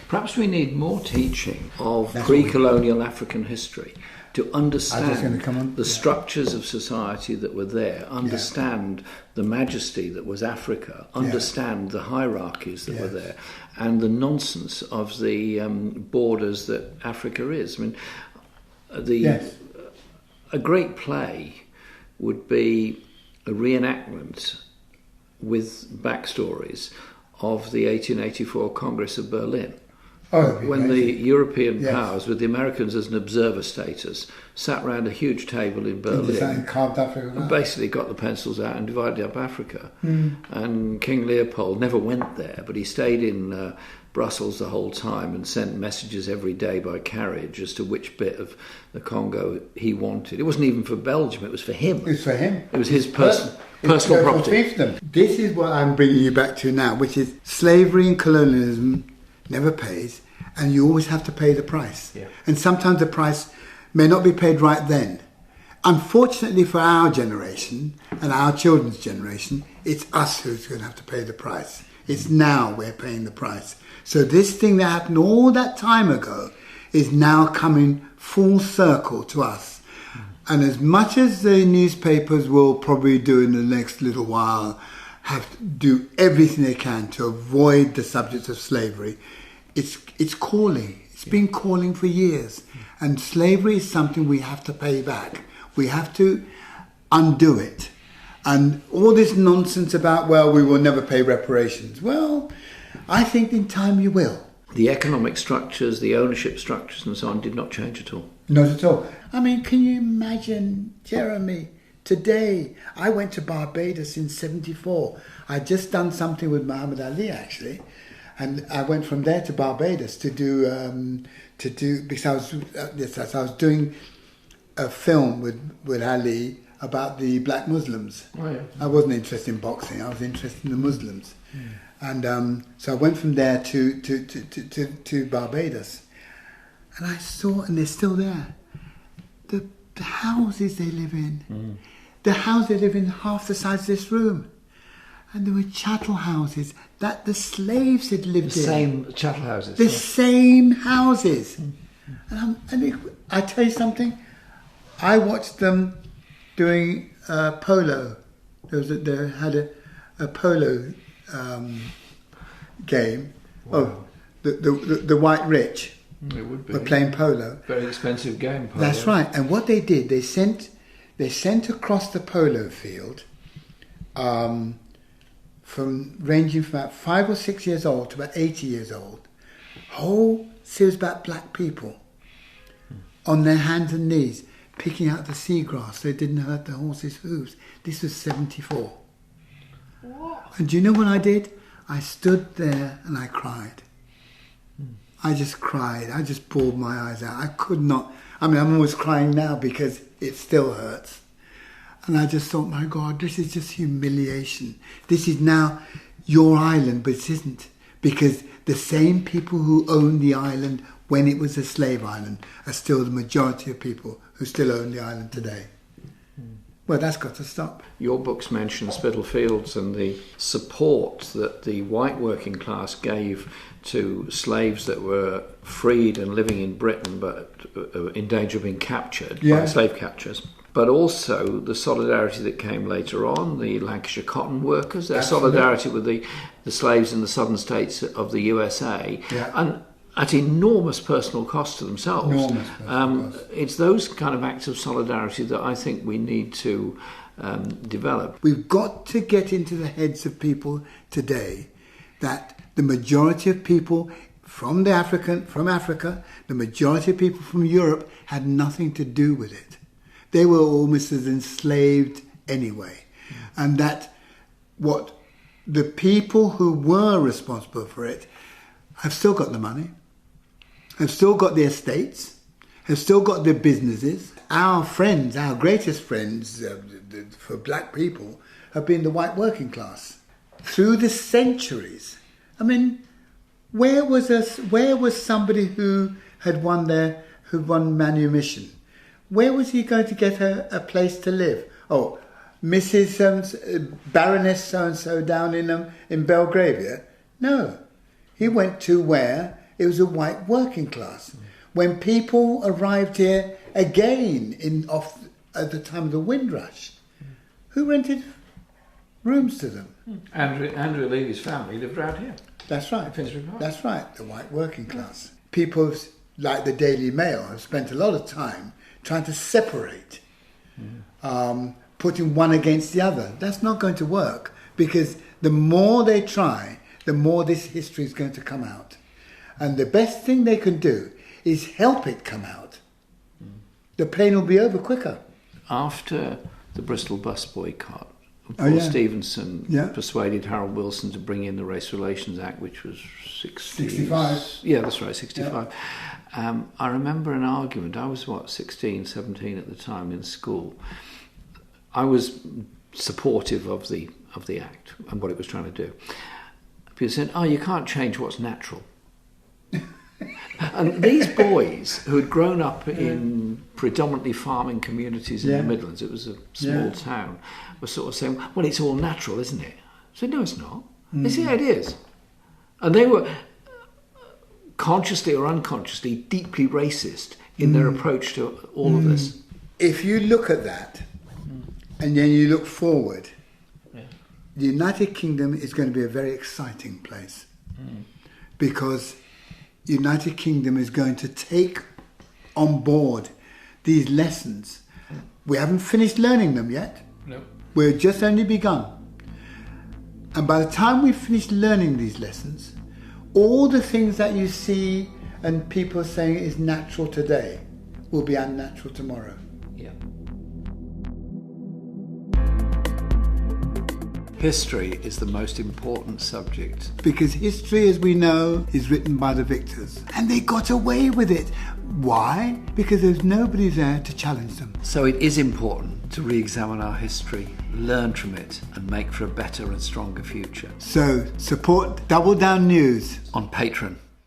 Perhaps we need more teaching of That's pre-colonial African history to understand the Yeah. structures of society that were there, understand the majesty that was Africa, understand the hierarchies that were there, and the nonsense of the borders that Africa is. I mean, a great play would be a reenactment with backstories of the 1884 Congress of Berlin. When the European powers, with the Americans as an observer status, sat round a huge table in Berlin and carved Africa and basically got the pencils out and divided up Africa. And King Leopold never went there, but he stayed in Brussels the whole time and sent messages every day by carriage as to which bit of the Congo he wanted. It wasn't even for Belgium, it was for him. It was for him. It was his personal property. This is what I'm bringing you back to now, which is slavery and colonialism never pays, and you always have to pay the price. Yeah. And sometimes the price may not be paid right then. Unfortunately for our generation and our children's generation, it's us who's going to have to pay the price. It's now we're paying the price. So this thing that happened all that time ago is now coming full circle to us. And as much as the newspapers will probably do in the next little while, have to do everything they can to avoid the subject of slavery, it's calling. It's been calling for years. And slavery is something we have to pay back. We have to undo it. And all this nonsense about, well, we will never pay reparations. Well, I think in time you will. The economic structures, the ownership structures and so on did not change at all. Not at all. I mean, can you imagine, Jeremy, today, I went to Barbados in 1974. I'd just done something with Muhammad Ali, actually. And I went from there to Barbados to do because I was doing a film with Ali about the black Muslims. Oh, yeah. I wasn't interested in boxing. I was interested in the Muslims. And so I went from there to Barbados. And I saw, and they're still there, the houses they live in. The house they live in half the size of this room. And there were chattel houses that the slaves had lived in. The same chattel houses. The same houses. And I tell you something, I watched them doing polo. They had a polo game. Wow. Oh, the white rich It would be. were playing polo. Very expensive game, polo. That's right. And what they did, they sent across the polo field, ranging from about 5 or 6 years old to about 80 years old, whole series about black people on their hands and knees, picking out the seagrass so it didn't hurt the horses' hooves. This was 1974. What? And do you know what I did? I stood there and I cried. I just cried. I just bawled my eyes out. I could not. I mean, I'm always crying now because it still hurts. And I just thought, my God, this is just humiliation. This is now your island, but it isn't. Because the same people who owned the island when it was a slave island are still the majority of people who still own the island today. Well, that's got to stop. Your books mention Spitalfields and the support that the white working class gave to slaves that were freed and living in Britain but in danger of being captured by slave catchers. But also the solidarity that came later on, the Lancashire cotton workers, their solidarity with the slaves in the southern states of the USA, and at enormous personal cost to themselves. It's those kind of acts of solidarity that I think we need to develop. We've got to get into the heads of people today that the majority of people from Africa, the majority of people from Europe had nothing to do with it. They were almost as enslaved anyway. And that what the people who were responsible for it have still got the money, have still got the estates, have still got their businesses. Our friends, our greatest friends for black people have been the white working class. Through the centuries. I mean, where was somebody who had won manumission? Where was he going to get a place to live? Oh, Mrs. Baroness so-and-so down in Belgravia? No. He went to where It was a white working class. When people arrived here again at the time of the Windrush, who rented rooms to them? Andrew Levy's family lived around here. That's right. Finsbury Park. That's right, the white working class. People like the Daily Mail have spent a lot of time trying to separate, putting one against the other. That's not going to work, because the more they try, the more this history is going to come out. And the best thing they can do is help it come out. The pain will be over quicker. After the Bristol bus boycott, Paul Stevenson persuaded Harold Wilson to bring in the Race Relations Act, which was 65. Yeah, that's right, 65. Yeah. I remember an argument. I was, 16, 17 at the time in school. I was supportive of the Act and what it was trying to do. People said, you can't change what's natural. And these boys who had grown up in predominantly farming communities in the Midlands, it was a small town, were sort of saying, well, it's all natural, isn't it? I said, no, it's not. They said, yeah, it is. And they were consciously or unconsciously deeply racist in their approach to all of this. If you look at that and then you look forward, the United Kingdom is going to be a very exciting place, because the United Kingdom is going to take on board these lessons. We haven't finished learning them yet. No. We've just only begun. And by the time we've finished learning these lessons, all the things that you see and people saying is natural today will be unnatural tomorrow. Yeah. History is the most important subject. Because history, as we know, is written by the victors. And they got away with it. Why? Because there's nobody there to challenge them. So it is important to re-examine our history, learn from it, and make for a better and stronger future. So support Double Down News on Patreon.